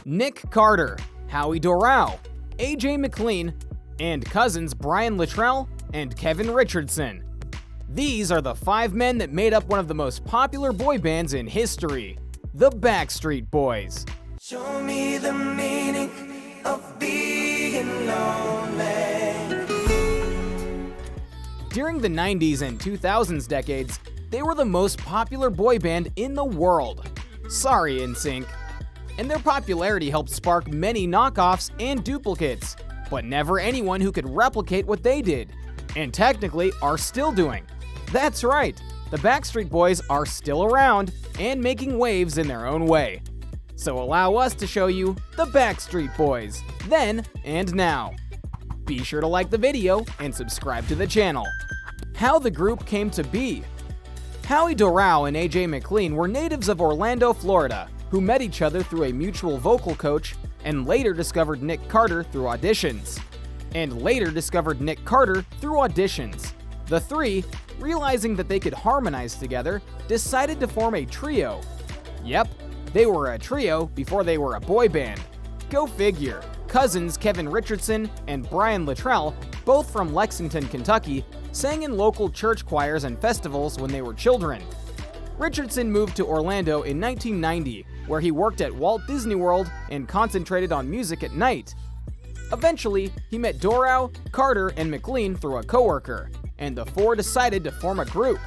Nick Carter, Howie Dorrow, AJ McLean, and cousins Brian Littrell and Kevin Richardson. These are the 5 men that made up one of the most popular boy bands in history, the Backstreet Boys. Show me the meaning of being lonely. During the 90s and 2000s decades, they were the most popular boy band in the world. Sorry, NSYNC. And their popularity helped spark many knockoffs and duplicates, but never anyone who could replicate what they did, and technically are still doing. That's right, the Backstreet Boys are still around and making waves in their own way. So allow us to show you the Backstreet Boys, then and now. Be sure to like the video and subscribe to the channel. How the group came to be. Howie Dorrow and AJ McLean were natives of Orlando, Florida, who met each other through a mutual vocal coach and later discovered Nick Carter through auditions. The three, realizing that they could harmonize together, decided to form a trio. Yep, they were a trio before they were a boy band. Go figure. Cousins Kevin Richardson and Brian Littrell, both from Lexington, Kentucky, sang in local church choirs and festivals when they were children. Richardson moved to Orlando in 1990, where he worked at Walt Disney World and concentrated on music at night. Eventually, he met Dorrow, Carter, and McLean through a coworker, and the 4 decided to form a group.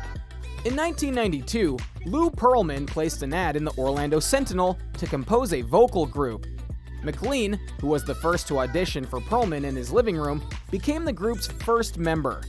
In 1992, Lou Pearlman placed an ad in the Orlando Sentinel to compose a vocal group. McLean, who was the first to audition for Pearlman in his living room, became the group's first member.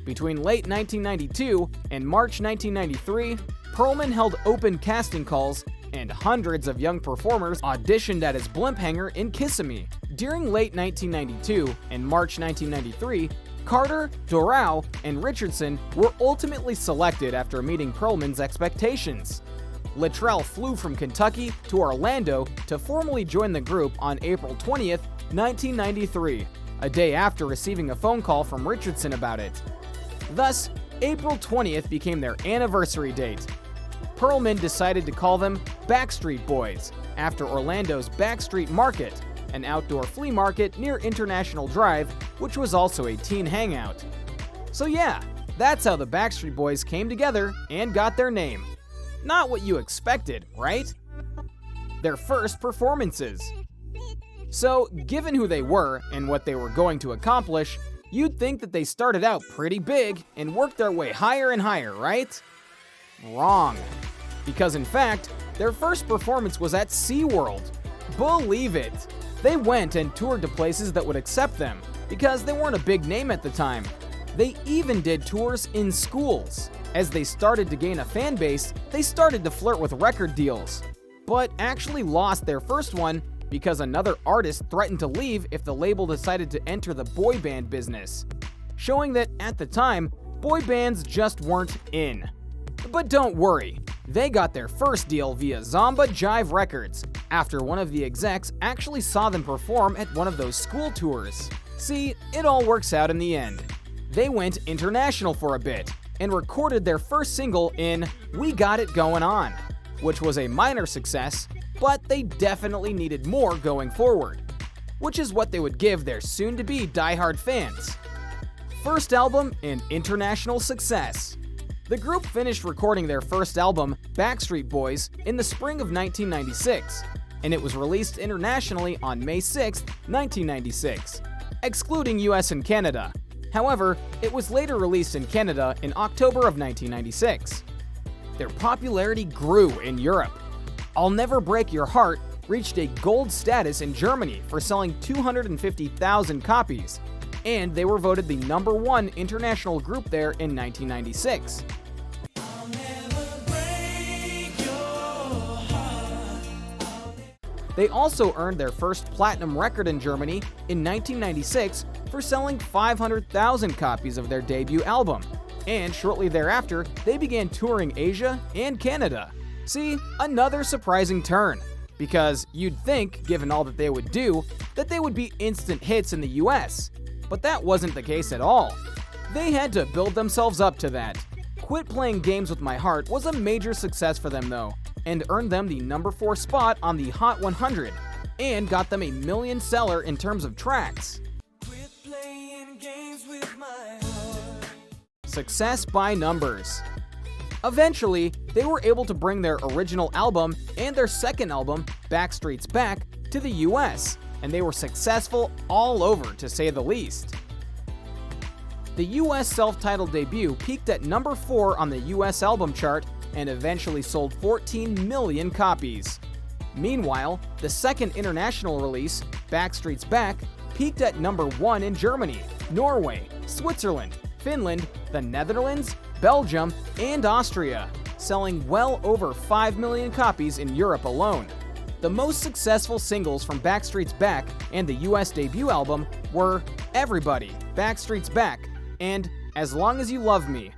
Between late 1992 and March 1993, Pearlman held open casting calls, and hundreds of young performers auditioned at his blimp hangar in Kissimmee. During late 1992 and March 1993, Carter, Dorrow, and Richardson were ultimately selected after meeting Pearlman's expectations. Littrell flew from Kentucky to Orlando to formally join the group on April 20th, 1993, a day after receiving a phone call from Richardson about it. Thus, April 20th became their anniversary date. Pearlman decided to call them Backstreet Boys, after Orlando's Backstreet Market, an outdoor flea market near International Drive, which was also a teen hangout. So yeah, that's how the Backstreet Boys came together and got their name. Not what you expected, right? Their first performances. So, given who they were and what they were going to accomplish, you'd think that they started out pretty big and worked their way higher and higher, right? Wrong. Because in fact, their first performance was at SeaWorld. Believe it! They went and toured to places that would accept them, because they weren't a big name at the time. They even did tours in schools. As they started to gain a fan base, they started to flirt with record deals, but actually lost their first one because another artist threatened to leave if the label decided to enter the boy band business, showing that at the time, boy bands just weren't in. But don't worry, they got their first deal via Zomba Jive Records, after one of the execs actually saw them perform at one of those school tours. See, it all works out in the end. They went international for a bit, and recorded their first single in We Got It Going On, which was a minor success, but they definitely needed more going forward, which is what they would give their soon-to-be diehard fans. First album and international success. The group finished recording their first album, Backstreet Boys, in the spring of 1996, and it was released internationally on May 6, 1996, excluding US and Canada. However, it was later released in Canada in October of 1996. Their popularity grew in Europe. I'll Never Break Your Heart reached a gold status in Germany for selling 250,000 copies, and they were voted the #1 international group there in 1996. They also earned their first platinum record in Germany in 1996 for selling 500,000 copies of their debut album, and shortly thereafter, they began touring Asia and Canada. See, another surprising turn, because you'd think, given all that they would do, that they would be instant hits in the US, but that wasn't the case at all. They had to build themselves up to that. Quit Playing Games with My Heart was a major success for them though, and earned them the number 4 spot on the Hot 100 and got them a million seller in terms of tracks. Quit playing games with my heart. Success by numbers. Eventually, they were able to bring their original album and their second album, Backstreet's Back, to the US, and they were successful all over, to say the least. The US self-titled debut peaked at number 4 on the US album chart and eventually sold 14 million copies. Meanwhile, the second international release, Backstreet's Back, peaked at number 1 in Germany, Norway, Switzerland, Finland, the Netherlands, Belgium, and Austria, selling well over 5 million copies in Europe alone. The most successful singles from Backstreet's Back and the US debut album were Everybody, Backstreet's Back, and As Long As You Love Me.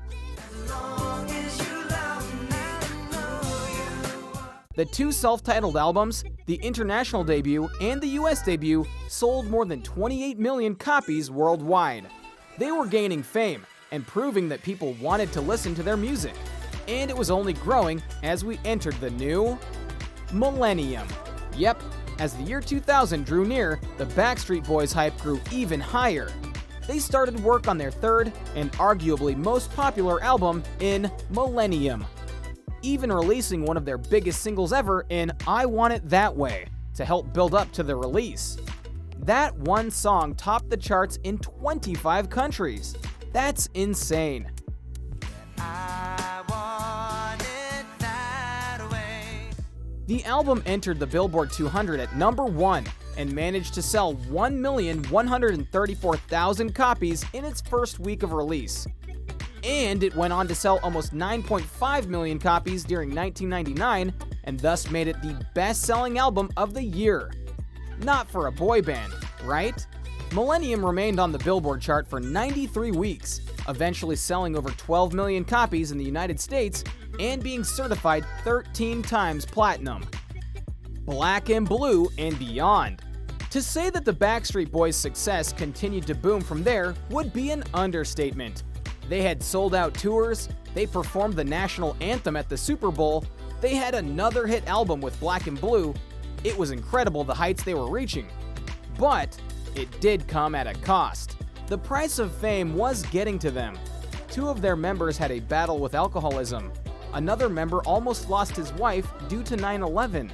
The two self-titled albums, the international debut and the US debut, sold more than 28 million copies worldwide. They were gaining fame and proving that people wanted to listen to their music. And it was only growing as we entered the new Millennium. Yep, as the year 2000 drew near, the Backstreet Boys hype grew even higher. They started work on their third and arguably most popular album in Millennium, even releasing one of their biggest singles ever in I Want It That Way to help build up to the release. That one song topped the charts in 25 countries. That's insane. I want it that way. The album entered the Billboard 200 at number 1 and managed to sell 1,134,000 copies in its first week of release. And it went on to sell almost 9.5 million copies during 1999 and thus made it the best-selling album of the year. Not for a boy band, right? Millennium remained on the Billboard chart for 93 weeks, eventually selling over 12 million copies in the United States and being certified 13 times platinum. Black and Blue and beyond. To say that the Backstreet Boys' success continued to boom from there would be an understatement. They had sold out tours, they performed the national anthem at the Super Bowl, they had another hit album with Black and Blue. It was incredible the heights they were reaching. But it did come at a cost. The price of fame was getting to them. 2 of their members had a battle with alcoholism. Another member almost lost his wife due to 9/11.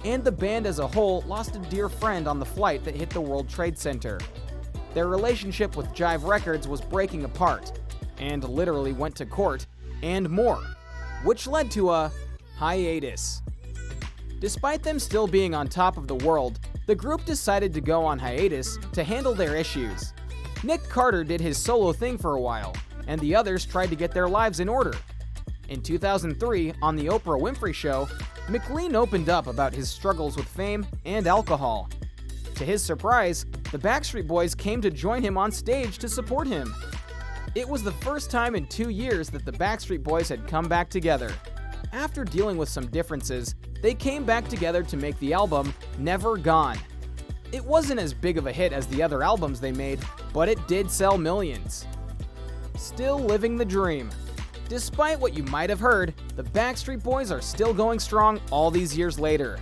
And the band as a whole lost a dear friend on the flight that hit the World Trade Center. Their relationship with Jive Records was breaking apart, and literally went to court, and more, which led to a hiatus. Despite them still being on top of the world, the group decided to go on hiatus to handle their issues. Nick Carter did his solo thing for a while, and the others tried to get their lives in order. In 2003, on The Oprah Winfrey Show, McLean opened up about his struggles with fame and alcohol. To his surprise, the Backstreet Boys came to join him on stage to support him. It was the first time in 2 years that the Backstreet Boys had come back together. After dealing with some differences, they came back together to make the album Never Gone. It wasn't as big of a hit as the other albums they made, but it did sell millions. Still living the dream. Despite what you might have heard, the Backstreet Boys are still going strong all these years later.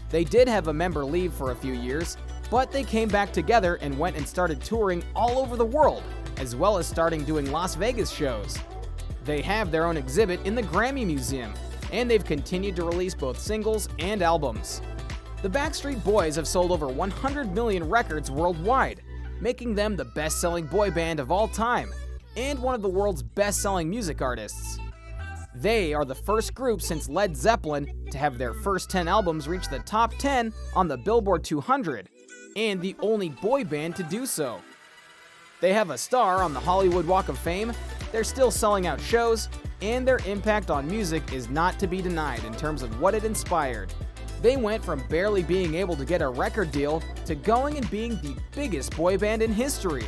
They did have a member leave for a few years, but they came back together and went and started touring all over the world, as well as starting doing Las Vegas shows. They have their own exhibit in the Grammy Museum, and they've continued to release both singles and albums. The Backstreet Boys have sold over 100 million records worldwide, making them the best-selling boy band of all time, and one of the world's best-selling music artists. They are the first group since Led Zeppelin to have their first 10 albums reach the top 10 on the Billboard 200, and the only boy band to do so. They have a star on the Hollywood Walk of Fame, they're still selling out shows, and their impact on music is not to be denied in terms of what it inspired. They went from barely being able to get a record deal to going and being the biggest boy band in history.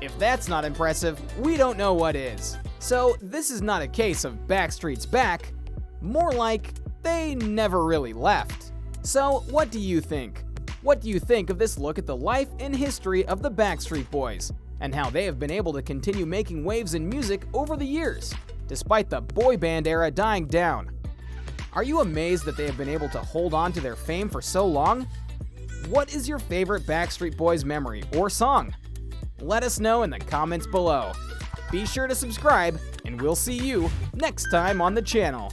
If that's not impressive, we don't know what is. So this is not a case of Backstreet's back, more like they never really left. So what do you think? What do you think of this look at the life and history of the Backstreet Boys, and how they have been able to continue making waves in music over the years, despite the boy band era dying down? Are you amazed that they have been able to hold on to their fame for so long? What is your favorite Backstreet Boys memory or song? Let us know in the comments below. Be sure to subscribe, and we'll see you next time on the channel.